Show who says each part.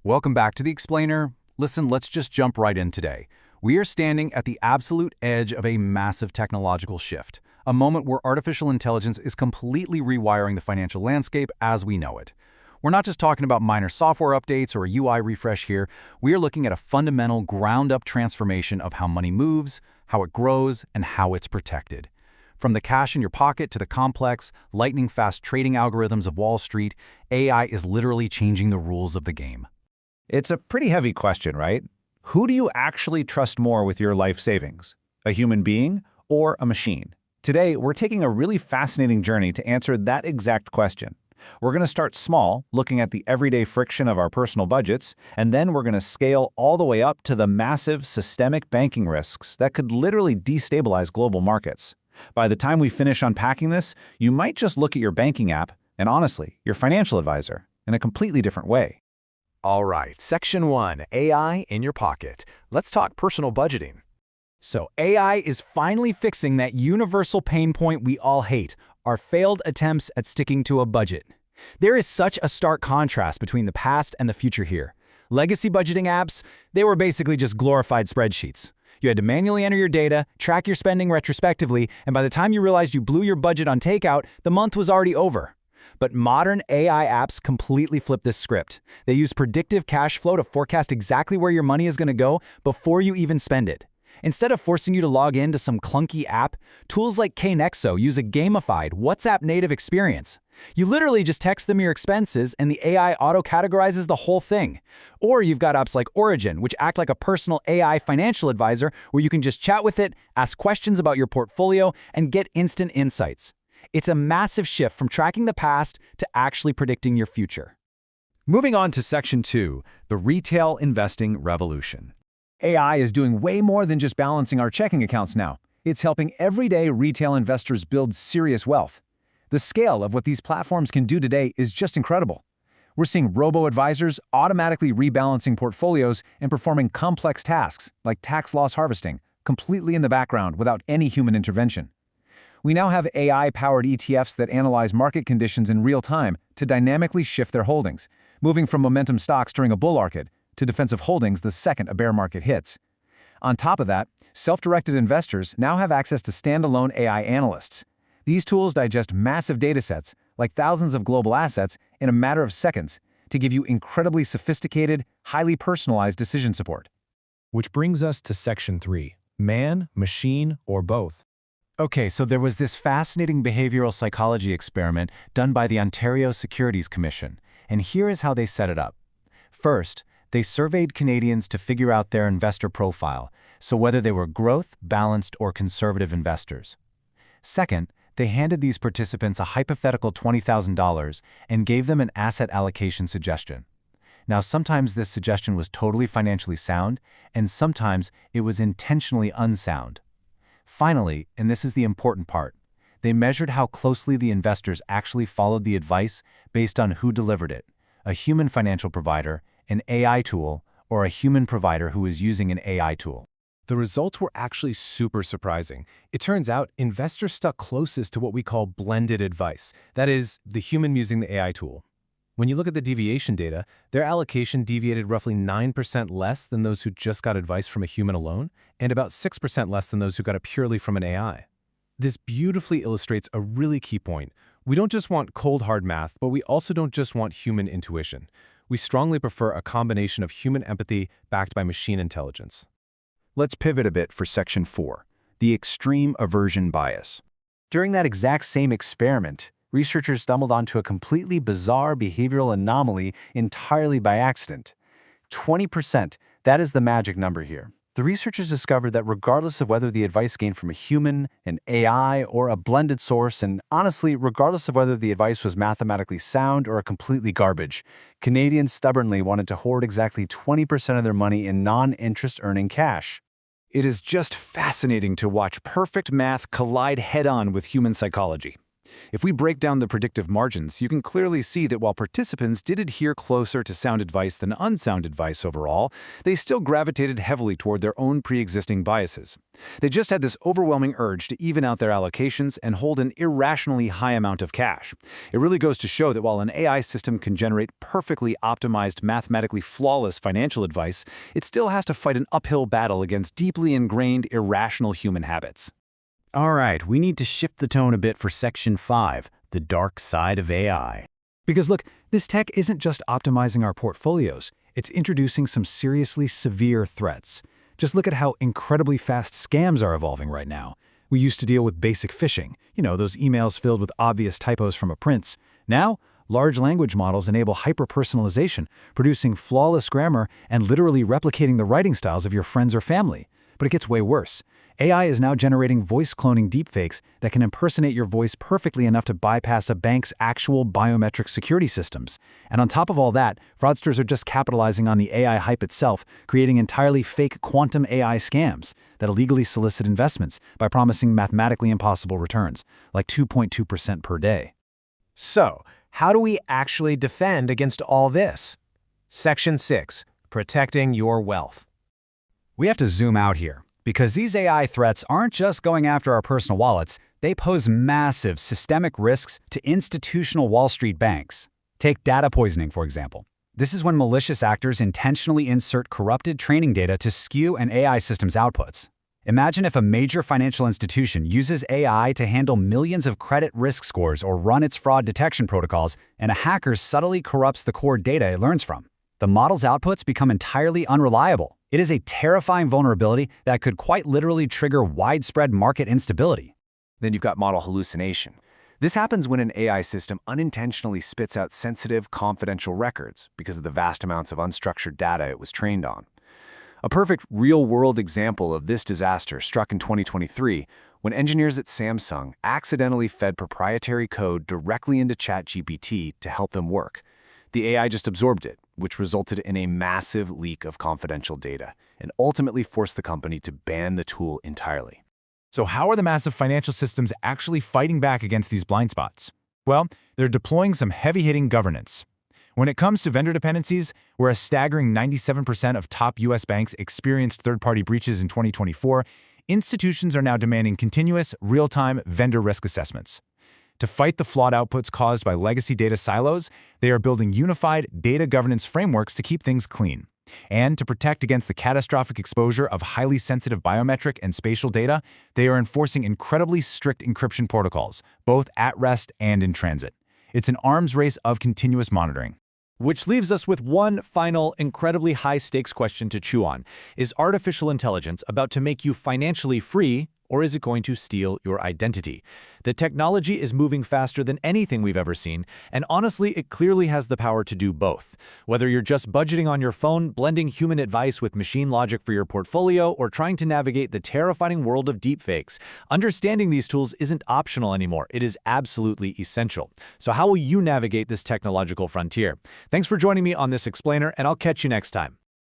Speaker 1: Welcome back to The Explainer. Listen, let's just jump right in today. We are standing at the absolute edge of a massive technological shift, a moment where artificial intelligence is completely rewiring the financial landscape as we know it. We're not just talking about minor software updates or a UI refresh here. We are looking at a fundamental, ground-up transformation of how money moves, how it grows, and how it's protected. From the cash in your pocket to the complex, lightning-fast trading algorithms of Wall Street, AI is literally changing the rules of the game.
Speaker 2: It's a pretty heavy question, right? Who do you actually trust more with your life savings? A human being or a machine? Today, we're taking a really fascinating journey to answer that exact question. We're going to start small, looking at the everyday friction of our personal budgets, and then we're going to scale all the way up to the massive systemic banking risks that could literally destabilize global markets. By the time we finish unpacking this, you might just look at your banking app and, honestly, your financial advisor in a completely different way.
Speaker 3: All right, Section 1, AI in your pocket. Let's talk personal budgeting.
Speaker 1: So AI is finally fixing that universal pain point we all hate, our failed attempts at sticking to a budget. There is such a stark contrast between the past and the future here. Legacy budgeting apps, they were basically just glorified spreadsheets. You had to manually enter your data, track your spending retrospectively, and by the time you realized you blew your budget on takeout, the month was already over. But modern AI apps completely flip this script. They use predictive cash flow to forecast exactly where your money is going to go before you even spend it. Instead of forcing you to log into some clunky app, tools like KNexo use a gamified, WhatsApp-native experience. You literally just text them your expenses and the AI auto-categorizes the whole thing. Or you've got apps like Origin, which act like a personal AI financial advisor where you can just chat with it, ask questions about your portfolio, and get instant insights. It's a massive shift from tracking the past to actually predicting your future.
Speaker 3: Moving on to Section 2, the retail investing revolution.
Speaker 4: AI is doing way more than just balancing our checking accounts now. It's helping everyday retail investors build serious wealth. The scale of what these platforms can do today is just incredible. We're seeing robo-advisors automatically rebalancing portfolios and performing complex tasks like tax loss harvesting completely in the background without any human intervention. We now have AI-powered ETFs that analyze market conditions in real time to dynamically shift their holdings, moving from momentum stocks during a bull market to defensive holdings the second a bear market hits. On top of that, self-directed investors now have access to standalone AI analysts. These tools digest massive datasets, like thousands of global assets, in a matter of seconds to give you incredibly sophisticated, highly personalized decision support.
Speaker 5: Which brings us to Section 3, man, machine, or both.
Speaker 1: Okay, so there was this fascinating behavioral psychology experiment done by the Ontario Securities Commission, and here is how they set it up. First, they surveyed Canadians to figure out their investor profile, so whether they were growth, balanced, or conservative investors. Second, they handed these participants a hypothetical $20,000 and gave them an asset allocation suggestion. Now, sometimes this suggestion was totally financially sound, and sometimes it was intentionally unsound. Finally, and this is the important part, they measured how closely the investors actually followed the advice based on who delivered it, a human financial provider, an AI tool, or a human provider who is using an AI tool.
Speaker 5: The results were actually super surprising. It turns out investors stuck closest to what we call blended advice, that is, the human using the AI tool. When you look at the deviation data, their allocation deviated roughly 9% less than those who just got advice from a human alone, and about 6% less than those who got it purely from an AI. This beautifully illustrates a really key point. We don't just want cold hard math, but we also don't just want human intuition. We strongly prefer a combination of human empathy backed by machine intelligence.
Speaker 2: Let's pivot a bit for Section 4, the extreme aversion bias.
Speaker 1: During that exact same experiment, researchers stumbled onto a completely bizarre behavioral anomaly entirely by accident. 20%, that is the magic number here. The researchers discovered that regardless of whether the advice came from a human, an AI, or a blended source, and honestly, regardless of whether the advice was mathematically sound or completely garbage, Canadians stubbornly wanted to hoard exactly 20% of their money in non-interest earning cash.
Speaker 2: It is just fascinating to watch perfect math collide head-on with human psychology. If we break down the predictive margins, you can clearly see that while participants did adhere closer to sound advice than unsound advice overall, they still gravitated heavily toward their own pre-existing biases. They just had this overwhelming urge to even out their allocations and hold an irrationally high amount of cash. It really goes to show that while an AI system can generate perfectly optimized, mathematically flawless financial advice, it still has to fight an uphill battle against deeply ingrained, irrational human habits.
Speaker 1: All right, we need to shift the tone a bit for Section 5, the dark side of AI. Because look, this tech isn't just optimizing our portfolios, it's introducing some seriously severe threats. Just look at how incredibly fast scams are evolving right now. We used to deal with basic phishing, those emails filled with obvious typos from a prince. Now, large language models enable hyper-personalization, producing flawless grammar and literally replicating the writing styles of your friends or family. But it gets way worse. AI is now generating voice-cloning deepfakes that can impersonate your voice perfectly enough to bypass a bank's actual biometric security systems. And on top of all that, fraudsters are just capitalizing on the AI hype itself, creating entirely fake quantum AI scams that illegally solicit investments by promising mathematically impossible returns, like 2.2% per day.
Speaker 5: So, how do we actually defend against all this? Section 6. Protecting your wealth.
Speaker 1: We have to zoom out here, because these AI threats aren't just going after our personal wallets, they pose massive systemic risks to institutional Wall Street banks. Take data poisoning, for example. This is when malicious actors intentionally insert corrupted training data to skew an AI system's outputs. Imagine if a major financial institution uses AI to handle millions of credit risk scores or run its fraud detection protocols, and a hacker subtly corrupts the core data it learns from. The model's outputs become entirely unreliable. It is a terrifying vulnerability that could quite literally trigger widespread market instability.
Speaker 3: Then you've got model hallucination. This happens when an AI system unintentionally spits out sensitive, confidential records because of the vast amounts of unstructured data it was trained on. A perfect real-world example of this disaster struck in 2023 when engineers at Samsung accidentally fed proprietary code directly into ChatGPT to help them work. The AI just absorbed it, which resulted in a massive leak of confidential data and ultimately forced the company to ban the tool entirely.
Speaker 2: So how are the massive financial systems actually fighting back against these blind spots? Well, they're deploying some heavy-hitting governance. When it comes to vendor dependencies, where a staggering 97% of top U.S. banks experienced third-party breaches in 2024, institutions are now demanding continuous, real-time vendor risk assessments. To fight the flawed outputs caused by legacy data silos, they are building unified data governance frameworks to keep things clean. And to protect against the catastrophic exposure of highly sensitive biometric and spatial data, they are enforcing incredibly strict encryption protocols, both at rest and in transit. It's an arms race of continuous monitoring.
Speaker 1: Which leaves us with one final, incredibly high-stakes question to chew on. Is artificial intelligence about to make you financially free, or is it going to steal your identity? The technology is moving faster than anything we've ever seen, and honestly, it clearly has the power to do both. Whether you're just budgeting on your phone, blending human advice with machine logic for your portfolio, or trying to navigate the terrifying world of deepfakes, understanding these tools isn't optional anymore. It is absolutely essential. So how will you navigate this technological frontier? Thanks for joining me on this explainer, and I'll catch you next time.